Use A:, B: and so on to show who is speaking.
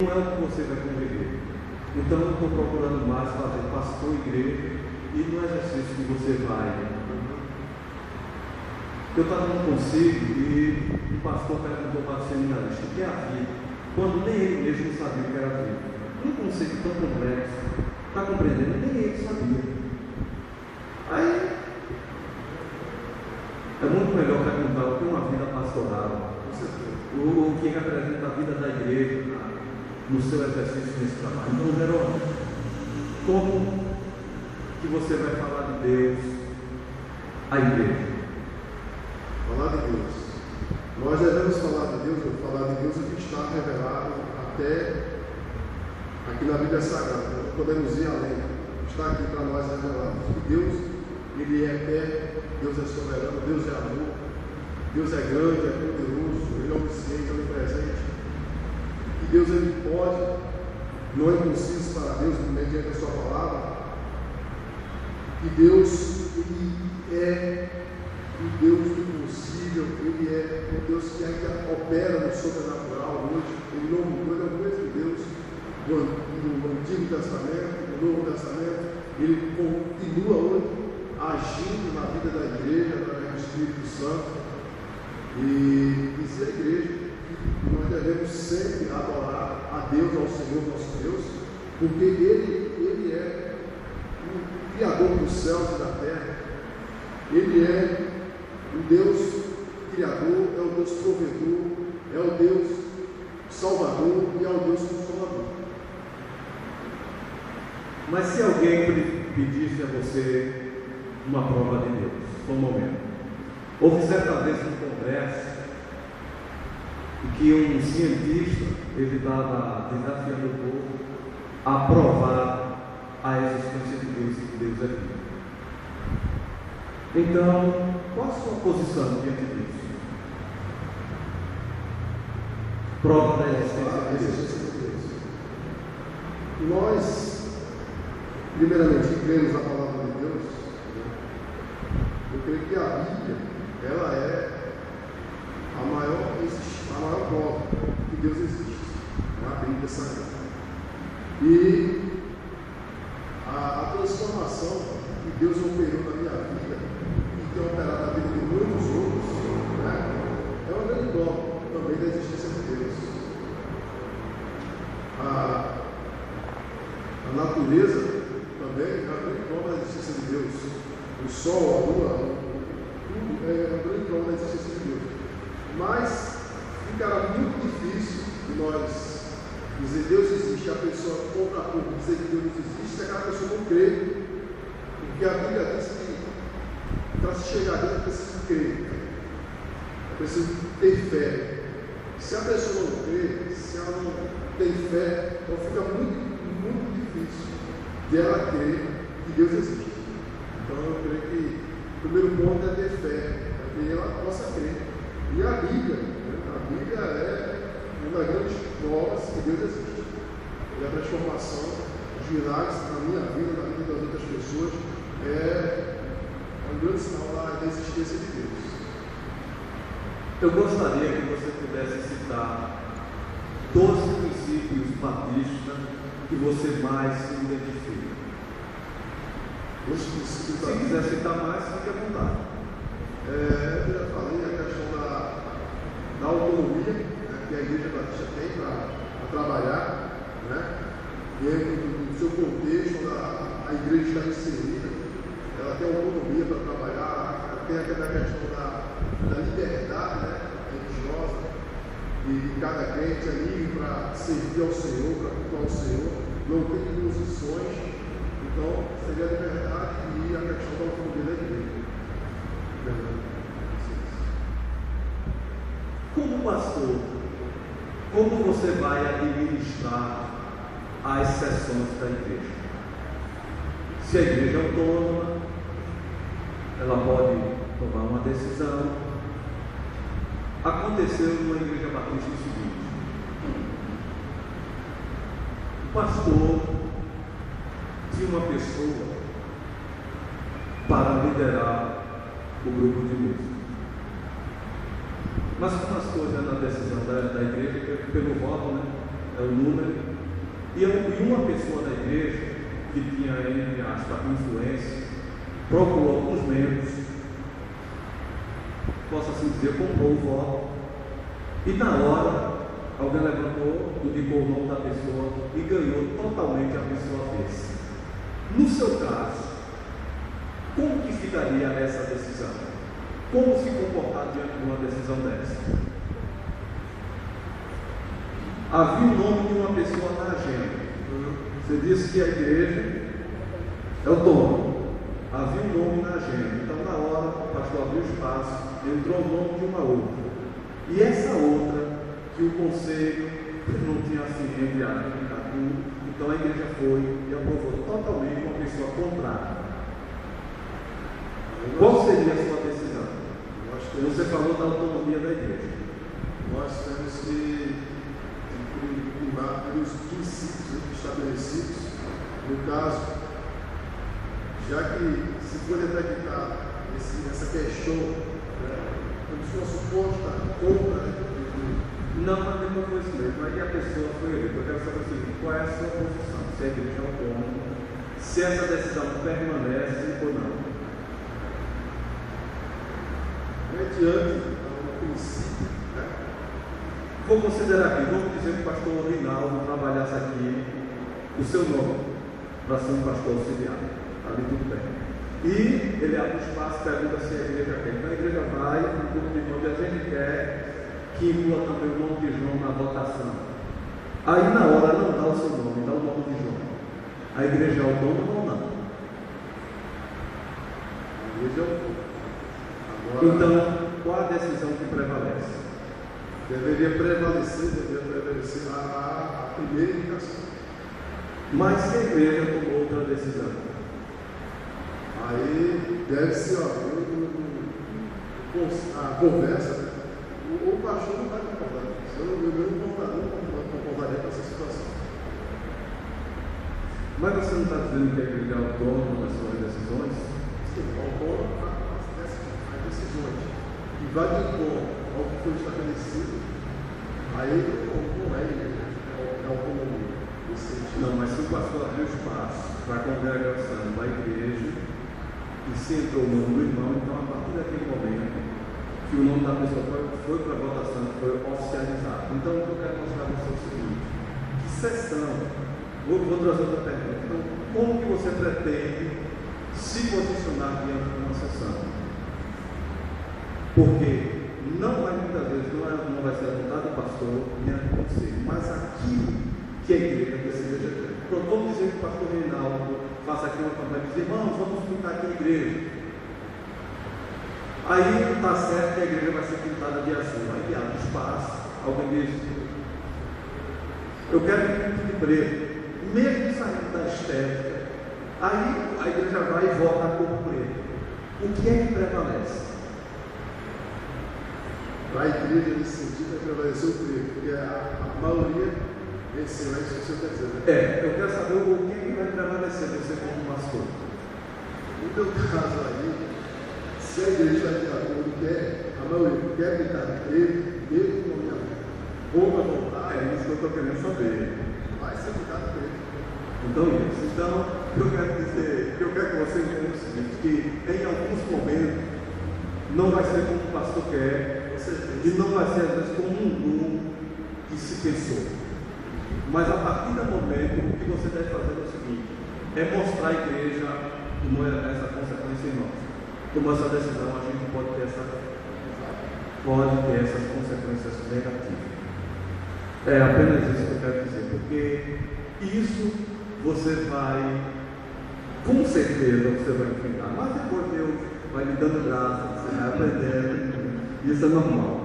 A: não é o que você vai conviver. Então eu estou procurando mais fazer pastor igreja e no exercício que você vai. Eu estava não consigo e o pastor perguntou para o seminarista o que é a vida, quando nem ele mesmo sabia o que era a vida. Um conceito tão complexo, está compreendendo? Nem ele sabia. Aí é muito melhor perguntar o que é uma vida pastoral, o que representa a vida da igreja no seu exercício nesse trabalho. Então, Jerônimo, como que você vai falar de Deus à igreja?
B: Falar de Deus. Nós devemos falar de Deus, falar de Deus o que está revelado até aqui na Bíblia Sagrada. Não podemos ir além. Está aqui para nós revelado. Deus, Ele é eterno, Deus é soberano, Deus é amor, Deus é grande, é poderoso, Ele é onisciente, é onipresente. E Deus, Ele pode, não é impossível para Deus, mediante a sua palavra. E Deus, Ele é o Deus do impossível, Ele é o Deus que ainda opera no sobrenatural hoje. Ele não mudou, Ele é o mesmo Deus no Antigo Testamento, no Novo Testamento. Ele continua hoje agindo na vida da igreja através do Espírito Santo. E dizer à igreja que nós devemos sempre adorar a Deus, ao Senhor nosso Deus, porque Ele é o Criador dos céus e da terra. Ele é o Deus Criador, é o Deus provedor, é o Deus Salvador e é o Deus Consolador.
A: Mas se alguém pedisse a você uma prova de Deus, por um momento, houve certa vez um congresso em que um cientista ele estava desafiando o povo a provar a existência de Deus e que Deus é vivo. Então, qual a sua posição diante disso? Prova da existência de Deus.
B: Nós, primeiramente, cremos na palavra de Deus. Eu creio que a Bíblia, ela é a maior prova que Deus existe, a Bíblia Sagrada. E a transformação que Deus operou na minha vida e tem operado na vida de muitos outros, né, é uma grande prova também da existência de Deus. A natureza também é uma grande prova da existência de Deus. O sol, a lua, tudo é uma grande prova da existência de Deus. Mas ficará muito difícil de nós dizer Deus existe, a pessoa contrapor, dizer que Deus existe, se aquela pessoa não crê, porque a Bíblia diz que para se chegar a Deus é preciso crer, é preciso ter fé. Se a pessoa não crê, se ela não tem fé, então fica muito difícil de ela crer que Deus existe. Então eu creio que o primeiro ponto é ter fé, para que ela possa crer. E a Bíblia, é uma das grandes provas que Deus existe. E a transformação de milagres na minha vida, na vida das outras pessoas, é um grande sinal da existência de Deus.
A: Eu gostaria que você pudesse citar 12 princípios batistas que você mais se identifica. Se quiser citar mais, fique à vontade.
B: Eu já falei a questão da autonomia, né, que a Igreja Batista tem para trabalhar, né, dentro do seu contexto, a igreja está inserida, ela tem autonomia para trabalhar, tem aquela questão da liberdade, né, religiosa, e cada crente é livre para servir ao Senhor, para cultuar ao Senhor, não tem imposições. Então, seria a liberdade e a questão da autonomia da igreja.
A: Como pastor, como você vai administrar as sessões da igreja? Se a igreja é autônoma, ela pode tomar uma decisão. Aconteceu numa igreja batista o seguinte: o pastor tinha uma pessoa para liderar o grupo de música. Mas como as coisas na decisão da igreja, pelo voto, né, o número, e uma pessoa da igreja, que tinha, entre aspas, influência, procurou alguns membros, posso assim dizer, comprou o voto, e na hora, alguém levantou, indicou o nome da pessoa e ganhou totalmente a pessoa fez. No seu caso, como que ficaria essa decisão? Como se comportar diante de uma decisão dessa? Havia o nome de uma pessoa na agenda. Você disse que a igreja é o dono. Havia um nome na agenda. Então, na hora, o pastor abriu espaço, entrou o nome de uma outra. E essa outra, que o conselho não tinha assim enviado, então a igreja foi e aprovou totalmente uma pessoa contrária. Qual seria a sua decisão? Você falou da autonomia da igreja.
B: Nós temos que primar pelos princípios estabelecidos. No caso, já que se for detectar essa questão, como se fosse posta contra,
A: não, mas depois foi isso mesmo. Aí a pessoa foi eleita. Eu quero saber o seguinte: qual é a sua posição? Se a igreja é autônoma, se essa decisão permanece ou não.
B: Mediante o princípio, né?
A: Vou considerar aqui, vamos dizer que o pastor Rinaldo trabalhasse aqui o seu nome para ser um pastor auxiliar. Ali tudo bem. E ele abre o espaço e pergunta se a igreja quer. Então a igreja vai, no grupo de irmãos, e a gente quer que inclua também o nome de João na votação. Aí na hora não dá o seu nome, dá o nome de João. A igreja é autônoma ou não?
B: A igreja é autônoma.
A: Então, qual a decisão que prevalece?
B: Deveria prevalecer a primeira indicação.
A: Mas se a igreja tomou outra decisão,
B: aí deve-se a conversa, né? O pastor não vai concordar com isso. Eu não concordaria com essa situação.
A: mas você não está dizendo que a igreja é autônoma das suas decisões?
B: Sim, autônoma as decisões. E vai de encontro ao que foi estabelecido, aí não é igreja, é autonomia.
A: Não, mas se o pastor abriu espaço para a congregação da igreja e se entrou o nome do irmão, então a partir daquele momento que o nome da pessoa foi para a votação, foi oficializado. Então o que eu quero mostrar para você é o seguinte: que sessão, vou trazer outra pergunta. Então, como que você pretende se posicionar diante de uma sessão? Porque não vai muitas vezes, não vai ser a vontade do pastor nem a do conselho, mas aquilo que a igreja precisa. Pronto, vamos dizer que o pastor Reinaldo faça aqui uma campanha e diz: irmãos, vamos pintar aqui a igreja. Aí está certo que a igreja vai ser pintada de azul. Aí abre espaço, alguém diz: eu quero que pinte de preto, mesmo saindo da estética. Aí a igreja vai e vota a cor preta. O que é que prevalece?
B: Para a igreja, nesse sentido, é prevalecer o preto, porque a maioria venceu, é isso que você está dizendo.
A: Eu quero saber o que vai prevalecer você como pastor.
B: No teu caso aí, se a igreja está de acordo, a maioria quer pintar de preto, mesmo com a minha boa vontade,
A: É isso que eu estou querendo saber.
B: vai ser pintado de preto.
A: Então, eu quero dizer, eu quero que você entenda o seguinte: que em alguns momentos não vai ser como o pastor quer, e não vai ser às vezes como um grupo que se pensou. Mas a partir do momento, o que você deve fazer é o seguinte: é mostrar à igreja como é essa consequência em nós. Tomou essa decisão, a gente pode ter essas consequências negativas. É apenas isso que eu quero dizer, porque isso você vai, com certeza você vai enfrentar, mas depois Deus vai lhe dando graça, você vai aprendendo, isso é normal.